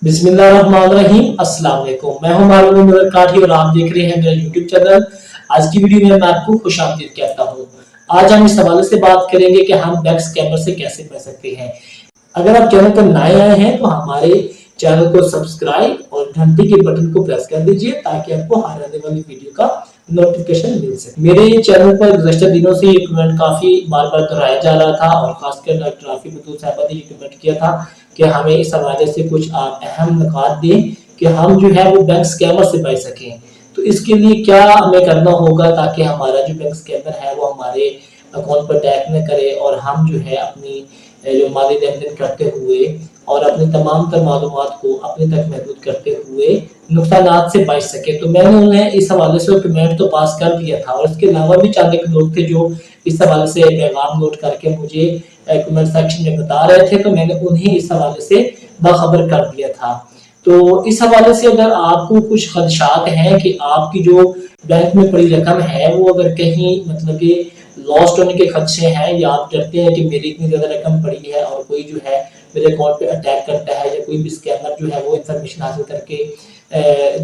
बिस्मिल्लाहिर्रहमानिर्रहीम। अस्सलाम वालेकुम। मैं हूं मालूम काठी और आप देख रहे हैं मेरा यूट्यूब चैनल। आज की वीडियो में मैं आपको खुशामदीद कहता हूं। आज हम इस हवाले से बात करेंगे कि हम बैंक स्कैमर से कैसे बच सकते हैं। अगर आप चैनल पर नए आए हैं तो हमारे चैनल को सब्सक्राइब और घंटी के बटन को प्रेस कर दीजिए ताकि आपको हर आने वाली वीडियो का नोटिफिकेशन मिल सके। मेरे चैनल पर गुज़श्ता दिनों से ये कमेंट काफी बार बार दोहराया जा रहा था और खासकर डॉक्टर आफिफ बतूल साहबा ने ये कमेंट किया था कि हमें इस हवाले से कुछ आप अहम नुकात दें कि हम जो है वो बैंक स्कैमर से बच सकें। तो इसके लिए क्या हमें करना होगा ताकि हमारा जो बैंक स्कैमर है वो हमारे अकाउंट पर टैग न करे और हम जो है अपनी जो माली लेन देन करते हुए और अपनी तमाम तर मालूमात को अपने तक महदूद करते हुए नुकसानात से बच सके। तो मैंने उन्हें इस हवाले से कमेंट तो पास कर दिया था और इसके अलावा भी चंद एक लोग थे जो इस हवाले से पैगाम नोट करके मुझे कमेंट सेक्शन में बता रहे थे, तो मैंने उन्हें इस हवाले से बाखबर कर दिया था। तो इस हवाले से अगर आपको कुछ खदशात हैं कि आपकी जो बैंक में पड़ी रकम है वो अगर कहीं मतलब कि लॉस्ट होने के खदशे हैं या आप डरते हैं कि मेरी इतनी ज्यादा रकम पड़ी है और कोई जो है मेरे अकाउंट पे अटैक करता है या कोई भी स्कैमर जो है वो इंफॉर्मेशन हासिल करके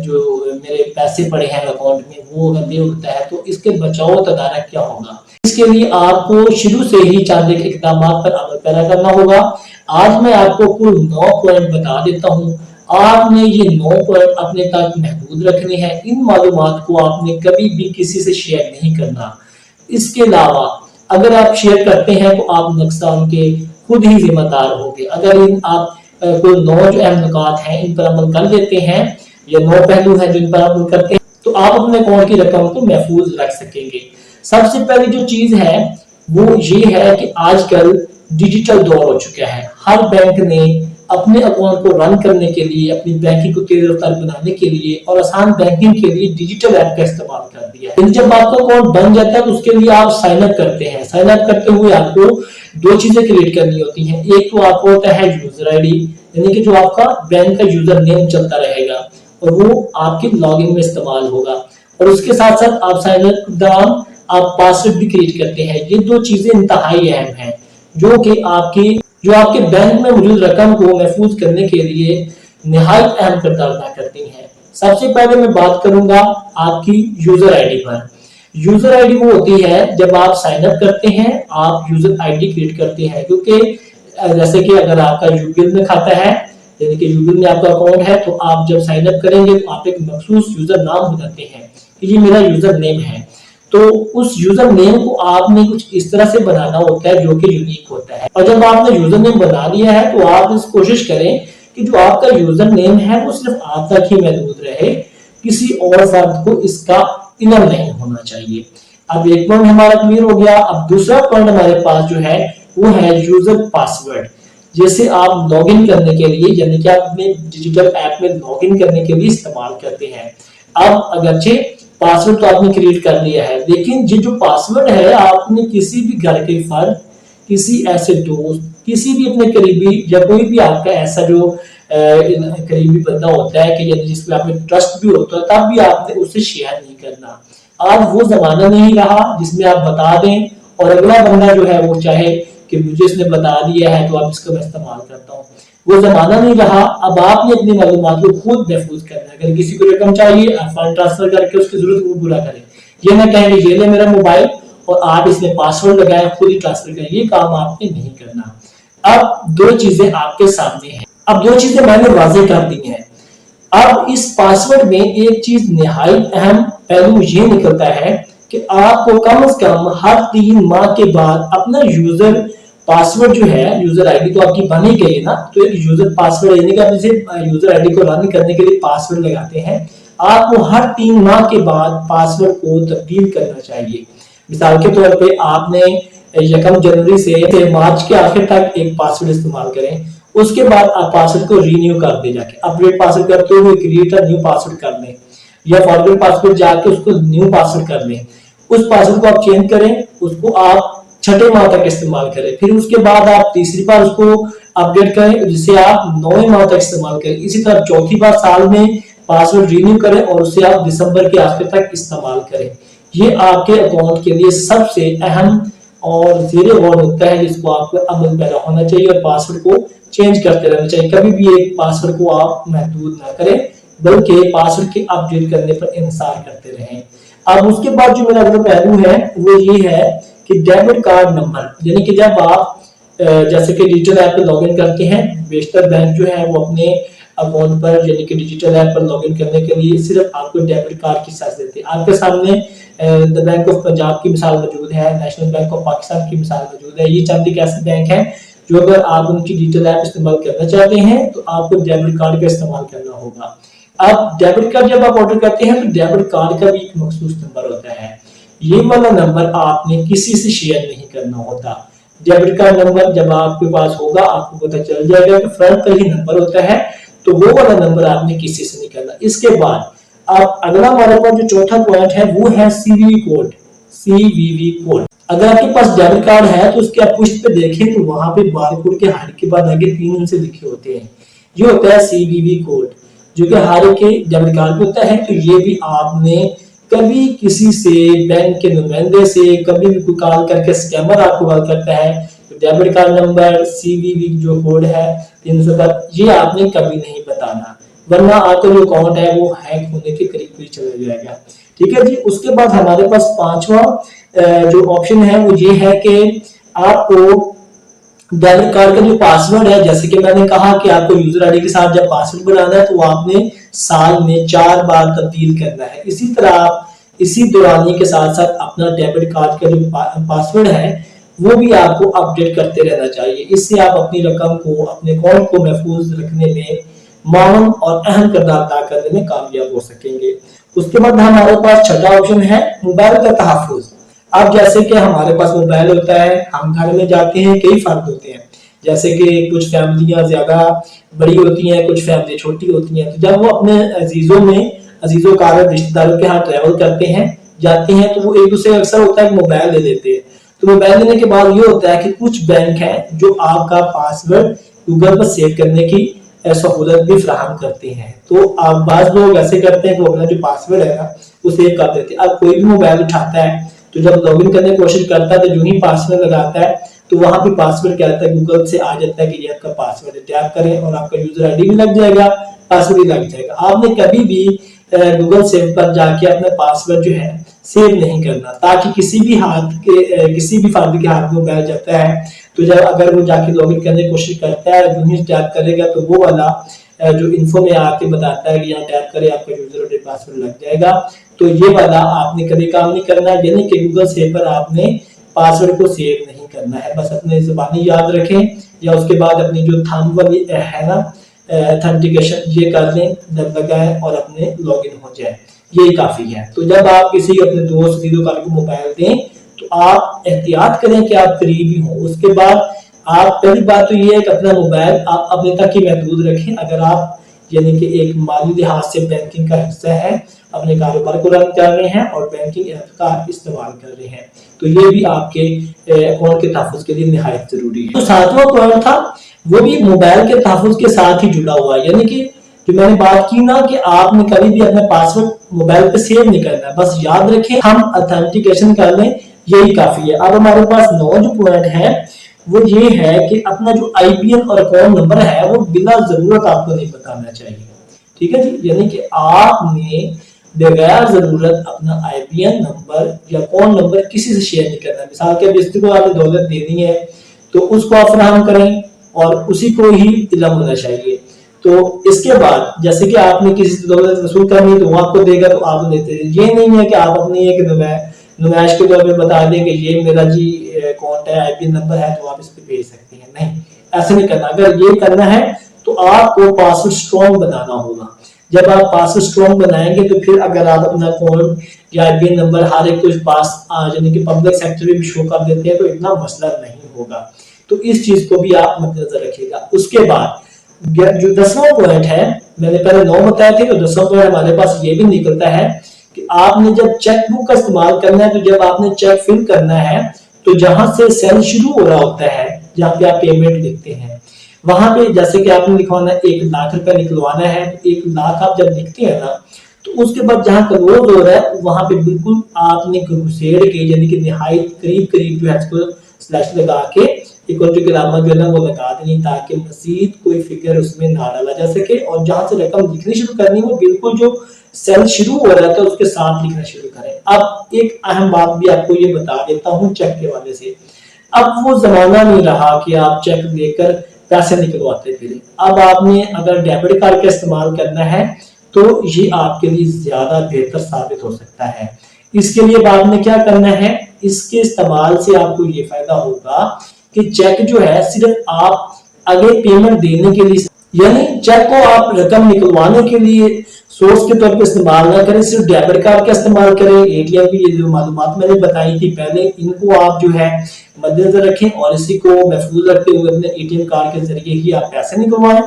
जो मेरे पैसे पड़े हैं अकाउंट में वो अगर ले उठता है, तो इसके बचाव तदारक क्या होगा। इसके लिए आपको शुरू से ही चंद एक इकदाम पर अमल पैरा करना होगा। आज मैं आपको कुल 9 पॉइंट बता देता हूँ। आपने ये 9 पॉइंट अपने तक महदूद रखने हैं। इन मालूमात को आपने कभी भी किसी से शेयर नहीं करना। इसके अलावा अगर आप शेयर करते हैं तो आप नुकसान के खुद ही जिम्मेदार होंगे। अगर इन आप कोई 9 जो अहम नुकात हैं इन पर अमल कर लेते हैं, ये 9 पहलू हैं जिन पर अमल करते हैं, तो आप अपने अकाउंट की रकम को महफूज रख सकेंगे। सबसे पहली जो चीज है वो ये है कि आजकल डिजिटल दौर हो चुका है। हर बैंक ने अपने अकाउंट को रन करने के लिए, अपनी बैंकिंग को तेज रफ्तार बनाने के लिए और आसान बैंकिंग के लिए डिजिटल ऐप का इस्तेमाल कर दिया है। जब आपका अकाउंट बन जाता है तो उसके लिए आप साइन अप करते हैं। साइन अप करते हुए आपको 2 चीजें क्रिएट करनी होती हैं। एक तो आपको होता है यूजर आईडी, यानी कि जो आपका बैंक का यूजर नेम चलता रहेगा और वो आपके लॉगिन में इस्तेमाल होगा, और उसके साथ साथ आप साइन अप के दौरान आप पासवर्ड भी क्रिएट करते हैं। ये 2 चीजें इंतहाई अहम हैं जो कि आपके बैंक में मौजूद रकम को महफूज करने के लिए निहायत अहम किरदार अदा करती हैं। सबसे पहले मैं बात करूंगा आपकी यूजर आईडी पर। यूजर आईडी वो होती है जब आप साइन अप करते हैं, आप यूजर आईडी क्रिएट करते हैं, क्योंकि जैसे कि अगर आपका यूबिल में खाता है यानी कि यूबिल में आपका अकाउंट है, तो आप जब साइन अप करेंगे तो आप एक मखसूस यूजर नाम बताते हैं कि ये मेरा यूजर नेम है। तो उस यूजर नेम को आपने कुछ इस तरह से बनाना होता है जो कि यूनिक होता है। और जब आपने यूजर नेम बना लिया है तो आप इस कोशिश करें कि जो आपका यूजर नेम है वो सिर्फ आप तक ही महदूद रहे, किसी और फर्द को इसका इल्म नहीं होना चाहिए। अब एक पॉइंट हमारा क्लियर हो गया। अब दूसरा पॉइंट हमारे पास जो है वो है यूजर पासवर्ड। जैसे आप लॉगिन करने के लिए यानी कि आप अपने डिजिटल ऐप में लॉगिन करने के लिए इस्तेमाल करते हैं। अब अगरचे पासवर्ड तो आपने क्रिएट कर लिया है, लेकिन ये जो पासवर्ड है आपने किसी भी घर के फर्द, किसी ऐसे दोस्त, किसी भी अपने करीबी या कोई भी आपका ऐसा जो करीबी बंदा होता है कि जिस पे आपने ट्रस्ट भी होता है, तब भी आपने उससे शेयर नहीं करना। आज वो जमाना नहीं रहा जिसमें आप बता दें और अगला बंदा जो है वो चाहे कि मुझे इसने बता दिया है तो आप इसका मैं इस्तेमाल करता हूँ। वो जमाना नहीं रहा। अब आपने अपनी मालूमात को खुद महफूज करना है। अगर किसी को रकम चाहिए आप फंड ट्रांसफर करके उसकी जरूरत को पूरा करें। ये ना कहें कि ये ले मेरा मोबाइल और आप इसमें पासवर्ड लगाए खुद ही ट्रांसफर करें, ये काम आपने नहीं करना। अब 2 चीजें आपके सामने हैं। अब 2 चीजें मैंने वाज़ेह कर दी हैं। अब इस पासवर्ड में एक चीज निहायत अहम पहलू ये निकलता है कि आपको कम से कम हर 3 माह के बाद अपना यूजर पासवर्ड जो है, यूजर आईडी तो आपकी बन ही गई है ना, तो एक यूजर पासवर्ड यानी कि आप इसे यूजर आईडी को रन करने के लिए पासवर्ड लगाते हैं, आपको हर 3 माह के बाद पासवर्ड को तब्दील करना चाहिए। मिसाल के तौर पे आपने 1 जनवरी से मार्च के आखिर तक एक पासवर्ड इस्तेमाल करें, उसके बाद आप पासवर्ड को रीन्यू कर दें, जाके अपडेट पासवर्ड करते हुए क्रिएट अ न्यू पासवर्ड कर लें या फॉरवर्ड पासवर्ड जाके उसको न्यू पासवर्ड कर लें। उस पासवर्ड को आप चेंज करें, उसको आप 6 माह तक इस्तेमाल करें, फिर उसके बाद आप तीसरी बार उसको अपडेट करें जिसे आप 9 माह तक इस्तेमाल करें। इसी तरह 4थी बार साल में पासवर्ड रिन्यू करें और उसे आप दिसंबर के आखिर तक इस्तेमाल करें। ये आपके अकाउंट के लिए सबसे अहम और ज़ेरे गौर नुक्ता है जिसको आपको अमल पैदा होना चाहिए और पासवर्ड को चेंज करते रहना चाहिए। कभी भी एक पासवर्ड को आप महदूद ना करें बल्कि पासवर्ड के अपडेट करने पर इंतजार करते रहें। अब उसके बाद जो मेरा अगला पहलू है वो ये है कि डेबिट कार्ड नंबर, यानी कि जब आप जैसे कि डिजिटल ऐप पे लॉगिन करते हैं, बेशतर बैंक जो है वो अपने अकाउंट पर यानी कि डिजिटल ऐप पर लॉगिन करने के लिए सिर्फ आपको डेबिट कार्ड की साथ देते हैं। आपके सामने द बैंक ऑफ पंजाब की मिसाल मौजूद है, नेशनल बैंक ऑफ पाकिस्तान की मिसाल मौजूद है। ये चंद एक ऐसे बैंक हैं जो अगर आप उनकी डिजिटल ऐप इस्तेमाल करना चाहते हैं तो आपको डेबिट कार्ड का इस्तेमाल करना होगा। अब डेबिट कार्ड जब आप ऑर्डर करते हैं तो डेबिट कार्ड का भी एक मखसूस नंबर होता है। ये वाला नंबर आपने किसी से शेयर नहीं करना होता। डेबिट कार्ड नंबर जब आपके पास होगा आपको पता चल जाएगा कि फ्रंट का ही नंबर होता है, तो वो वाला नंबर आपने किसी से नहीं करना। इसके बाद अब अगला हमारे पास जो चौथा पॉइंट है वो है सीवीवी कोड। सीवीवी कोड, अगर आपके पास डेबिट कार्ड है तो उसके आप पुष्ट पे देखें तो वहां पे बारकोड के हर के बाद आगे 3 अंक से लिखे होते हैं। ये होता है सीवीवी कोड जो कि हर एक के डेबिट कार्ड पे होता है। तो ये भी आपने कभी किसी से, बैंक के नुमाइंदे से कभी भी कोई कॉल करके, स्कैमर आपको कॉल करता है तो डेबिट कार्ड नंबर सीवीवी जो कोड है 300 ये आपने कभी नहीं बताना, वरना आपका जो अकाउंट है वो हैक होने के करीब चला जाएगा। ठीक है जी। उसके बाद हमारे पास पांचवा जो ऑप्शन है वो ये है कि आपको डेबिट कार्ड का जो पासवर्ड है, जैसे कि मैंने कहा कि आपको यूजर आईडी के साथ जब पासवर्ड बनाना है तो आपने साल में 4 बार तब्दील करना है। इसी तरह आप इसी दौरानिए के साथ साथ अपना डेबिट कार्ड का जो पासवर्ड है वो भी आपको अपडेट करते रहना चाहिए। इससे आप अपनी रकम को, अपने अकाउंट को महफूज रखने में मामूल और अहम किरदार अदा करने में कामयाब हो सकेंगे। उसके बाद हमारे पास छठा ऑप्शन है मोबाइल का तहफ़्फ़ुज़। अब जैसे कि हमारे पास मोबाइल होता है, हम घर में जाते हैं, कई फर्क होते हैं, जैसे कि कुछ फैमिलियां ज्यादा बड़ी होती हैं, कुछ फैमिली छोटी होती हैं। तो जब वो अपने अजीजों कारब रिश्तेदारों के यहाँ ट्रैवल करते हैं, जाते हैं, तो वो एक दूसरे अक्सर होता है मोबाइल दे देते हैं। तो मोबाइल देने के बाद ये होता है कि कुछ बैंक हैं जो आपका पासवर्ड गूगल पर सेव करने की सहूलत भी फराहम करते हैं। तो आप बाज लोग ऐसे करते हैं कि अपना जो पासवर्ड है ना वो सेव कर देते हैं। अब कोई भी मोबाइल उठाता है तो जब लॉगिन करने की कोशिश करता है तो जो ही पासवर्ड लगाता है तो वहां पे पासवर्ड क्या आता है, गूगल से आ जाता है कि ये आपका पासवर्ड है, टैप करें और आपका यूजर आईडी भी लग जाएगा, पासवर्ड भी लग जाएगा। आपने कभी भी गूगल सेव पर जाके अपना पासवर्ड जो है सेव नहीं करना, ताकि किसी भी फर्द के हाथ में मोबाइल जाता है तो जब अगर वो जाके लॉगिन करने की कोशिश करता है, जो ही टैप करेगा तो वो वाला जो इन्फो में आके बताता है कि यहाँ टैप करें आपका यूजर आईडी पासवर्ड लग जाएगा। तो ये वाला आपने कभी काम नहीं करना है, यानी कि गूगल सेव पर आपने पासवर्ड को सेव नहीं करना है। बस अपने ज़बानी याद रखें या उसके बाद अपनी जो थंब वाली है ना ऑथेंटिकेशन ये कर लें, जब लगाएं और अपने लॉगिन हो जाए, यही काफी है। तो जब आप किसी अपने दोस्त रिश्तेदार को मोबाइल दें तो आप एहतियात करें कि आप करीबी हों। उसके बाद आप पहली बात तो ये है कि अपना मोबाइल आप अपने तक ही महदूद रखें। अगर आप यानी कि एक माली लिहाज से बैंकिंग का हिस्सा है, अपने कारोबार को रन कर रहे हैं और बैंकिंग ऐप का इस्तेमाल कर रहे हैं, तो ये भी आपके अकाउंट के तहफ़्फ़ुज़ के लिए निहायत जरूरी है। तो सातवां पॉइंट था वो भी मोबाइल के तहफ़्फ़ुज़ के साथ ही जुड़ा हुआ है, यानी कि जो मैंने बात की ना कि आपने कभी भी अपना पासवर्ड मोबाइल पे सेव नहीं करना, बस याद रखें हम ऑथेंटिकेशन कर लें, यही काफी है। अब हमारे पास 9 जो पॉइंट है वो ये है कि अपना जो आईपीएन और अकाउंट नंबर है वो बिना जरूरत आपको नहीं बताना चाहिए। ठीक है जी, यानी कि आपने बगैर जरूरत अपना आईपीएन नंबर या अकाउंट नंबर किसी से शेयर नहीं करना। मिसाल के किसी को आपने दौलत देनी है तो उसको आप फराहम करें और उसी को ही इल्म होना चाहिए। तो इसके बाद जैसे कि आपने किसी से दौलत वसूल करनी तो वो आपको देगा तो आप लेते हैं। ये नहीं है कि आप अपनी एक नुमाइश के तौर पे बता दें कि ये मेरा जी अकाउंट है, आईपीएन नंबर है, तो आप इस पे भेज सकते हैं। नहीं, ऐसे नहीं करना। अगर ये करना है तो आपको पासवर्ड स्ट्रॉन्ग बनाना होगा। जब आप पासवर्ड स्ट्रॉन्ग बनाएंगे तो फिर अगर आप अपना अकाउंट या आईपीएन नंबर हर एक कुछ पास यानी कि पब्लिक सेक्टर में भी शो कर देते हैं तो इतना मसला नहीं होगा। तो इस चीज को भी आप मद्देनजर रखिएगा। उसके बाद जो 10वां पॉइंट है, मैंने पहले 9 बताए थे, तो 10वां पॉइंट हमारे पास ये भी निकलता है कि आपने जब चेक बुक का इस्तेमाल करना है तो जब आपने चेक फिल करना है तो जहां से सेल शुरू हो रहा होता है, जहाँ पे आप पेमेंट लिखते हैं, वहां पे जैसे कि आपने लिखवाना 1 लाख रुपया निकलवाना है, 1 लाख आप जब लिखते हैं ना तो तो उसके बाद जहां क्लोज हो रहा है वहां पे बिल्कुल आपने घुसेड़ के यानी कि निहायत करीब करीब जो है इसको स्लैश लगा के इक्वल टू की अलामत जो है ना वो लगा देनी, ताकि मजीद कोई फिगर उसमें ना डाला जा सके। और जहां से रकम लिखनी शुरू करनी वो बिल्कुल जो सेल शुरू हो रहा था उसके साथ लिखना शुरू करें। अब एक अहम बात भी आपको ये बता देता हूँ चेक के वाले से। अब वो जमाना नहीं रहा कि आप चेक लेकर पैसे निकलवाते फिरे। अब आपने अगर डेबिट कार्ड का इस्तेमाल करना है तो ये आपके लिए ज्यादा बेहतर साबित हो सकता है। इसके लिए बाद में क्या करना है, इसके इस्तेमाल से आपको ये फायदा होगा कि चेक जो है सिर्फ आप आगे पेमेंट देने के लिए, यानी चेक को आप रकम निकलवाने के लिए सोर्स के तौर पर इस्तेमाल ना करें, सिर्फ डेबिट कार्ड का इस्तेमाल करें। एटीएम की ये जो मालूमात मैंने बताई थी पहले, इनको आप जो है मद्देनजर रखें और इसी को महफूज रखते हुए अपने एटीएम कार्ड के जरिए ही आप पैसे निकलवाएं।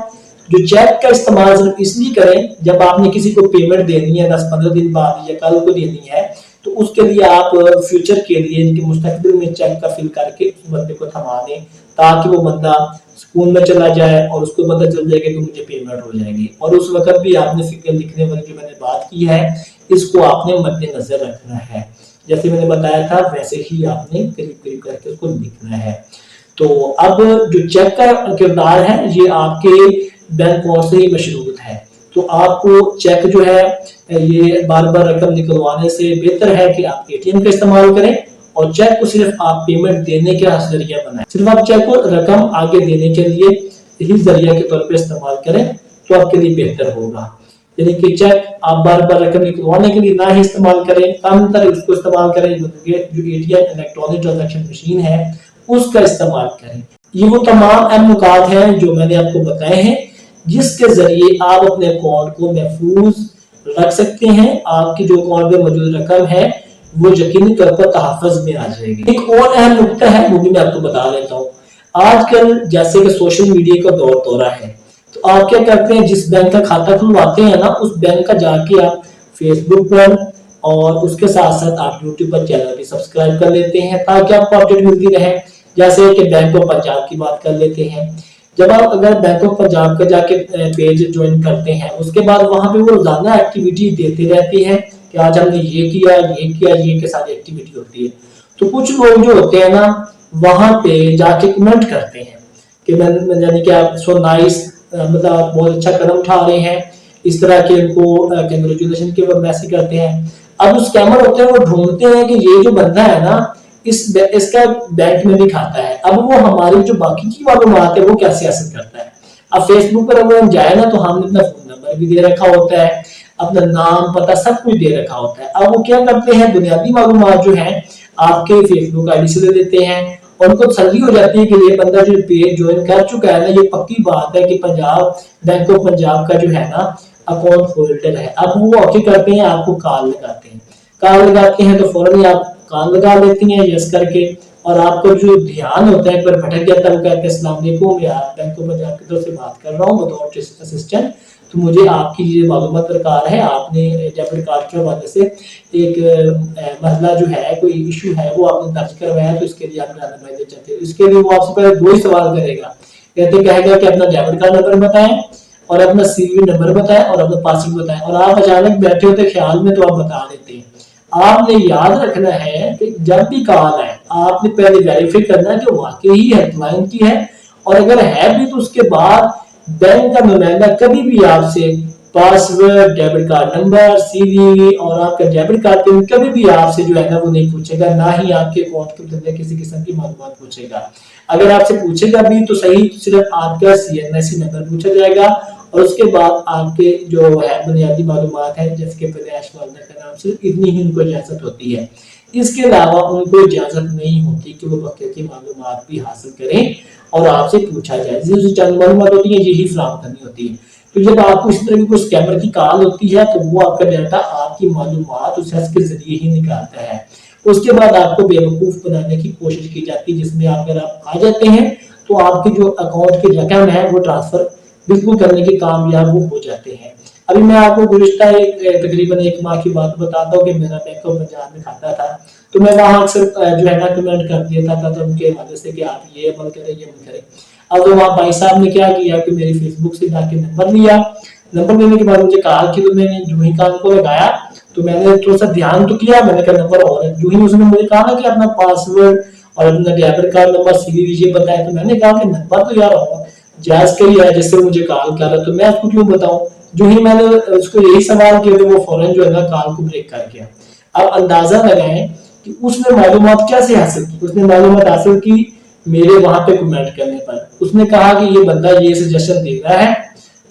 जो चेक का इस्तेमाल सिर्फ इसलिए करें जब आपने किसी को पेमेंट देनी है 10-15 दिन बाद या कल को देनी है, तो उसके लिए आप फ्यूचर के लिए इनके मुस्तकबिल में चेक का फिल करके उस बंदे को थमा दें, ताकि वो बंदा सुकून में चला जाए और उसको पता चल जाएगा कि मुझे पेमेंट हो जाएगी। और उस वक्त भी आपने फिगर लिखने वाली जो मैंने बात की है इसको आपने मद्देनजर रखना है। जैसे मैंने बताया था वैसे ही आपने करीब करीब करके उसको लिखना है। तो अब जो चेक का किरदार है ये आपके बैंक अकाउंट से ही मशरूत है। तो आपको चेक जो है ये बार बार रकम निकलवाने से बेहतर है कि आप एटीएम का इस्तेमाल करें और चेक को सिर्फ आप पेमेंट देने का जरिया बनाएं। सिर्फ आप चेक को रकम आगे देने के लिए ही जरिया के तौर पे इस्तेमाल करें तो आपके लिए बेहतर होगा। यानी कि चेक आप बार बार रकम निकलवाने के लिए ना ही इस्तेमाल करें, कम तरह उसको इस्तेमाल करें। जो एटीएम इलेक्ट्रॉनिक ट्रांजैक्शन मशीन है उसका इस्तेमाल करें। ये वो तमाम अहम नुकात हैं जो मैंने आपको बताए हैं जिसके जरिए आप अपने अकाउंट को महफूज रख सकते हैं। आपकी जो अकाउंट में मौजूद रकम है वो यकीनी तौर पर तहफ़्फ़ुज़ में आ जाएगी। एक और अहम नुकता है वो भी मैं आपको बता देता हूँ। आजकल जैसे कि सोशल मीडिया का दौर दौरा है, तो आप क्या करते हैं, जिस बैंक का खाता खुलवाते हैं ना उस बैंक का जाके आप फेसबुक पर और उसके साथ साथ आप यूट्यूब पर चैनल भी सब्सक्राइब कर लेते हैं ताकि आपको अपडेट मिलती रहे। जैसे कि बैंक ऑफ पंजाब की बात कर लेते हैं, जब आप अगर बैंक ऑफ पंजाब का जाके पेज ज्वाइन करते हैं उसके बाद वहां पे वो रोजाना एक्टिविटी देते रहते हैं कि आज हमने ये किया ये के साथ एक्टिविटी होती है। तो कुछ लोग जो होते हैं ना वहां पे जाके कमेंट करते हैं कि मैं यानी कि आप सो नाइस, मतलब आप बहुत अच्छा कदम उठा रहे हैं, इस तरह के उनको कंग्रेचुलेशन के वो मैसेज करते हैं। अब जो स्कैमर होते हैं वो ढूंढते हैं कि ये जो बंदा है ना इसका बैंक में भी खाता है, अब वो हमारी जो बाकी की मालूमात है वो कैसे हासिल करता है। अब फेसबुक पर अगर हम जाए ना तो हमने अपना फोन नंबर भी दे रखा होता है, अपना नाम पता सब कुछ दे रखा होता है। अब वो क्या करते हैं, बुनियादी मालूमात जो है आपके फेसबुक आईडी से दे देते हैं और उनको तसल्ली हो जाती है कि ये बंदा जो पेज ज्वाइन कर चुका है ना, ये पक्की बात है कि पंजाब बैंक ऑफ पंजाब का जो है ना अकाउंट होल्डर है। अब वो क्या करते हैं, आपको कॉल लगाते हैं तो फौरन आप कान लगा लेती हैं यस करके, और आपको जो ध्यान होता है एक बार भटक जाता है, वो कहते हैं अस्सलाम वालेकुम, यार बैंक ऑफ पंजाब की तरफ से बात कर रहा हूँ बतौर असिस्टेंट, तो मुझे आपकी ये मालूमात दरकार है। आपने डेबिट कार्ड के हवाले से एक मसला जो है कोई इशू है वो आपने दर्ज करवाया, तो इसके लिए आप रहनुमाई देना चाहते हैं। इसके लिए वो आपसे पहले दो ही सवाल करेगा, कहेगा कि अपना डेबिट कार्ड नंबर बताएं और अपना सीवी नंबर बताएं और अपना पासवर्ड बताएं, और आप अचानक बैठे होते ख्याल में तो आप बता देते हैं। आपने याद रखना है कि जब भी कॉल आए आपने पहले वेरीफाई करना है कि वाकई ही हेल्पलाइन की है, और अगर है भी तो उसके बाद बैंक का नुमाइंदा कभी भी आपसे password, debit card number, CV और आपका डेबिट कार्ड पिन कभी भी आपसे जो है ना वो नहीं पूछेगा, ना ही आपके अकाउंट के मतलब किसी किस्म की मालूमात पूछेगा। अगर आपसे पूछेगा भी तो सही सिर्फ आपका सीएनआईसी नंबर पूछा जाएगा, और उसके बाद आपके जो है बुनियादी मालूमात है जैसे कि पैदाइश वालदा का नाम, सिर्फ इतनी ही उनको इजाजत होती है। इसके अलावा उनको इजाजत नहीं होती कि वो बच्चे की मालूमात भी हासिल करें और आपसे पूछा जाए। जो चंद मालूमात होती है यही फराहम करनी होती है। तो जब आपको इस तरह की कोई स्कैमर की कॉल होती है तो वो आपका डाटा आपकी मालूमात उस शख्स के जरिए ही निकालता है। उसके बाद आपको बेवकूफ बनाने की कोशिश की जाती है, जिसमें अगर आप आ जाते हैं तो आपके जो अकाउंट की रकम है वो ट्रांसफर बिल्कुल करने के कामयाब वो हो जाते हैं। अभी मैं आपको गुज़िश्ता तकरीबन 1 माह की बात बताता हूँ कि मेरा बैंक ऑफ पंजाब में खाता था, तो मैं वहाँ अक्सर जो है ना कमेंट कर देता था तो उनके हवाले से कि आप ये अमल करें ये अमल करें। अब वहाँ भाई साहब ने क्या किया कि मेरी फेसबुक से जाके नंबर लिया नंबर लेने के बाद मुझे कहा कि तो मैंने जो ही काम को लगाया तो मैंने थोड़ा सा ध्यान तो किया, मैंने कहा नंबर और है। जो ही उसने मुझे कहा ना कि अपना पासवर्ड और अपना डेबिट कार्ड नंबर सीवीवी बताया, तो मैंने कहा कि नंबर तो यार होगा जायज का ही है, जिससे मुझे कॉल कर रहा, तो मैं उसको क्यों बताऊं। जो ही मैंने उसको यही सवाल किया तो वो फौरन जो है ना कॉल को ब्रेक कर गया। अब अंदाजा लगाएं कि उसने मालूमात कैसे हासिल की। उसने मालूमात हासिल की मेरे वहां पे कमेंट करने पर। उसने कहा कि ये बंदा ये सजेशन दे रहा है,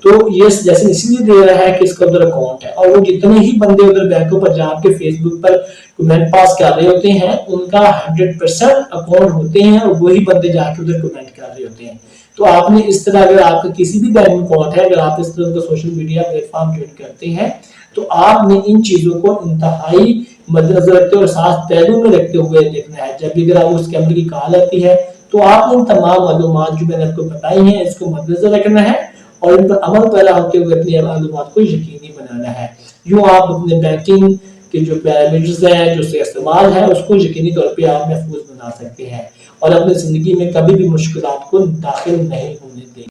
तो ये सजेशन इसलिए दे रहा है कि इसका उधर अकाउंट है, और वो जितने ही बंदे उधर बैंकों पर जाके फेसबुक पर कमेंट पास कर रहे होते हैं उनका 100% अकाउंट होते हैं, और वही बंदे जाके उधर कमेंट कर रहे होते हैं। तो आपने इस तरह, अगर आपका किसी भी बैंक में अकाउंट है, अगर आप इस तरह का सोशल मीडिया प्लेटफॉर्म ज्वाइन करते हैं, तो आपने इन चीजों को इंतहाई मद्देनजर रखते और साथ पहलू में रखते हुए देखना है। जब भी अगर आप उस कैमरे की कॉल आती है तो आप इन तमाम मालूमात जो मैंने आपको बताई हैं इसको मद्देनजर रखना है और इन पर अमल पैरा होते हुए अपनी मालूमात को यकीनी बनाना है। यूं आप अपने बैंकिंग के जो पैरामीटर्स हैं, जो इस्तेमाल है, उसको यकीनी तौर पे आप महफूज बना सकते हैं और अपनी जिंदगी में कभी भी मुश्किलात को दाखिल नहीं होने देंगे।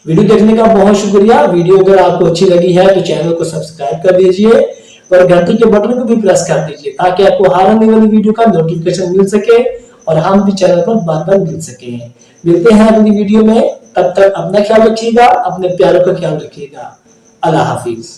वीडियो देखने का बहुत शुक्रिया। वीडियो अगर आपको अच्छी लगी है तो चैनल को सब्सक्राइब कर दीजिए और घंटी के बटन को भी प्रेस कर दीजिए ताकि आपको हर आने वाली वीडियो का नोटिफिकेशन मिल सके और हम भी चैनल पर बार बार मिल सके। मिलते हैं अगली वीडियो में, तब तक अपना ख्याल रखिएगा, अपने प्यारों का ख्याल रखिएगा। अल्लाह हाफिज।